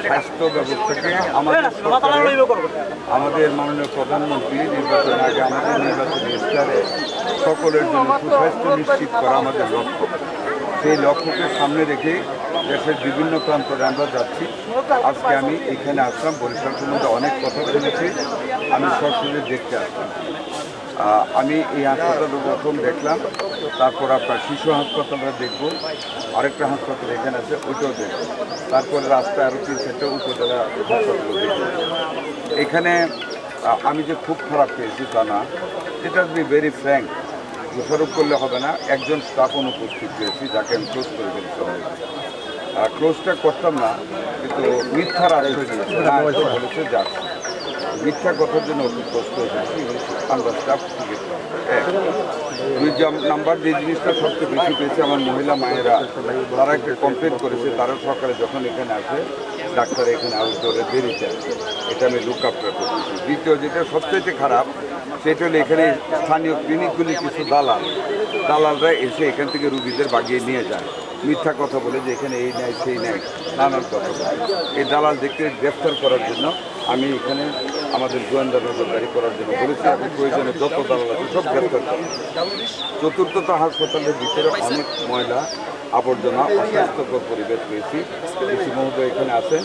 স্বাস্থ্য ব্যবস্থাকে আমাদের মাননীয় প্রধানমন্ত্রী নির্বাচনের আগে আমাদের নির্বাচনী স্তরে সকলের জন্য সুস্বাস্থ্য নিশ্চিত করা আমাদের লক্ষ্য। সেই লক্ষ্যকে সামনে রেখে দেশের বিভিন্ন প্রান্তরে আমরা যাচ্ছি। আজকে আমি এখানে আসলাম, বরিশাল সম্বন্ধে অনেক কথা শুনেছি, আমি সরাসরি দেখতে আসলাম। আমি এই হাসপাতালটা প্রথম দেখলাম, তারপর আপনার শিশু হাসপাতালটা দেখবো, আরেকটা হাসপাতাল এখানে আছে ওইটাও দেখবো, তারপরে রাস্তায় আরও 3-4টা উপজেলা হাসপাতালও দেখবো। এখানে আমি যে খুব খারাপ পেয়েছি তা না, এটা বি ভেরি ফ্র্যাঙ্ক, দোষারোপ করলে হবে না। একজন স্টাফ অনুপস্থিত পেয়েছি যাকে আমি ক্লোজ করে ফেলছিলাম। ক্লোজটা করতাম না, কিন্তু মিথ্যার আশ্রয় দিয়েছে, বলেছে যাক মিথ্যা কথার জন্য ওষুধ কষ্ট হয়েছে। আমরা স্টাফ থেকে 2 নাম্বার যে জিনিসটা সবচেয়ে বেশি পেয়েছে আমার মহিলা মায়েরা, তারা একটা কমপ্লেন করেছে, তারা সকালে যখন এখানে আসে ডাক্তার এখানে আউটডোরে দেরিতে আসে, এটা আমি লুক আপ করতেছি। দ্বিতীয় যেটা সবচেয়ে খারাপ সেটা হলো এখানে স্থানীয় ক্লিনিকগুলি কিছু দালালরা এসে এখান থেকে রুগীদের বাগিয়ে নিয়ে যায়, মিথ্যা কথা বলে যে এখানে এই নেয় সেই নেয়, নানান কথা বলে। এই দালালদেরকে গ্রেফতার করার জন্য আমি এখানে আমাদের গোয়েন্দা নজরদারি করার জন্য বলেছি এবং প্রয়োজনে যত দালাল আছে সব গ্রেফতার করি। চতুর্থত হাসপাতালের ভিতরে অনেক ময়লা আবর্জনা, অস্বাস্থ্যকর পরিবেশ পেয়েছি। ডিসি মহোদয় এখানে আছেন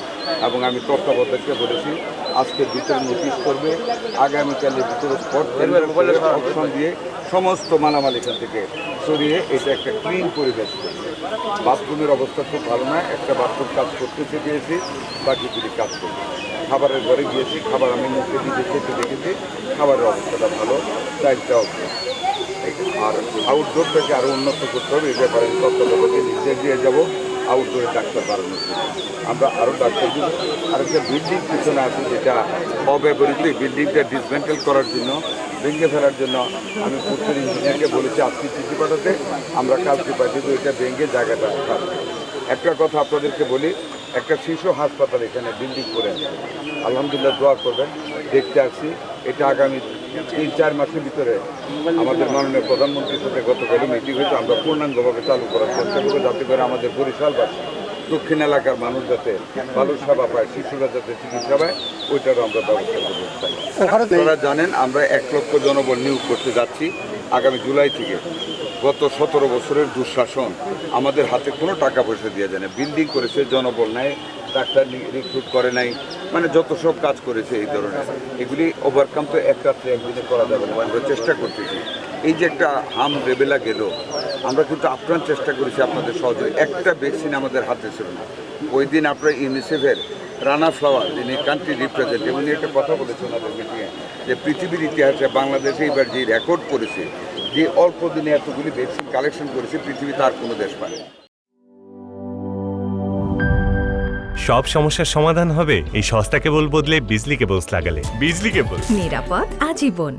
এবং আমি তত্ত্বাবধায়ককে বলেছি আজকের ভিতরে নোটিশ করবে, আগামীকালের ভিতরে স্পট অপশন দিয়ে সমস্ত মালামাল এখান থেকে সরিয়ে এটা একটা ক্লিন পরিবেশ করবে। বাথরুমের অবস্থা খুব ভালো না, একটা বাথরুম কাজ করতেছে গিয়েছি, বাকিগুলি কাজ করবে। খাবারের ঘরে গিয়েছি, খাবার আমি মুখে দিয়ে খেতে দেখেছি, খাবারের অবস্থাটা ভালো, চাইটাও। আর আউটডোরটাকে আরও উন্নত করতে হবে, এই ব্যাপারে তত্ত্বাবধায়ককে নির্দেশ দিয়ে যাবো আউটডোরে ডাক্তার বাড়ানোর জন্য। আমরা আরও ডাক্তার দিব। আরেকটা বিল্ডিং পিছনে আছে যেটা অব্যবহৃত, এই বিল্ডিংটা ডিসমেন্টেল করার জন্য, ভেঙে ফেলার জন্য আমি পূর্তের ইঞ্জিনিয়ারকে বলেছি আজকে চিঠি পাঠাতে, আমরা কালকে পাঠিয়ে দেবো এটা ভেঙে জায়গাটা থাকবে। একটা কথা আপনাদেরকে বলি, একটা শিশু হাসপাতাল এখানে বিল্ডিং করে আছে, আলহামদুলিল্লাহ দোয়া করবেন, দেখতে আসছি। এটা আগামী 3-4 মাসের ভিতরে আমাদের মাননীয় প্রধানমন্ত্রীর সাথে গতকালই মিটিং হয়েছে, আমরা পূর্ণাঙ্গভাবে চালু করার চেষ্টা করবো, যাতে করে আমাদের বরিশালবাসী, দক্ষিণ এলাকার মানুষ যাতে ভালো সেবা পায়, শিশুরা যাতে চিকিৎসা পায়, ওইটারও আমরা ব্যবস্থা করতে চাই। আপনারা জানেন আমরা 1 লক্ষ জনবল নিয়োগ করতে যাচ্ছি আগামী জুলাই থেকে। গত 17 বছরের দুঃশাসন, আমাদের হাতে কোনো টাকা পয়সা দিয়ে যায় না, বিল্ডিং করেছে, জনবল নেয়, ডাক্তার রিক্রুট করে নাই, মানে যত সব কাজ করেছে এই ধরনের, এগুলি ওভারকাম তো এক রাত্রে একদিনে করা যাবে না, আমরা চেষ্টা করতেছি। এই যে একটা হাম রেবেলা গেল, আমরা কিন্তু আপ্রাণ চেষ্টা করেছি আপনাদের সহযোগী, একটা ভ্যাকসিন আমাদের হাতে ছিল না। ওই দিন আপনার ইউনিসেফের রানা ফ্লাওয়ার, যিনি কান্ট্রি রিপ্রেজেন্টেটিভ, উনি একটা কথা বলেছেন ওনাদের মিটিংয়ে, যে পৃথিবীর ইতিহাসে বাংলাদেশে এবার যে রেকর্ড করেছে, যে অল্প দিনে এতগুলি ভ্যাকসিন কালেকশন করেছে, পৃথিবীতে আর কোনো দেশ পারে। সব সমস্যার সমাধান হবে এই সস্তা কেবল বদলে বিজলি কেবলস লাগালে। বিজলি কেবল, নিরাপদ আজীবন।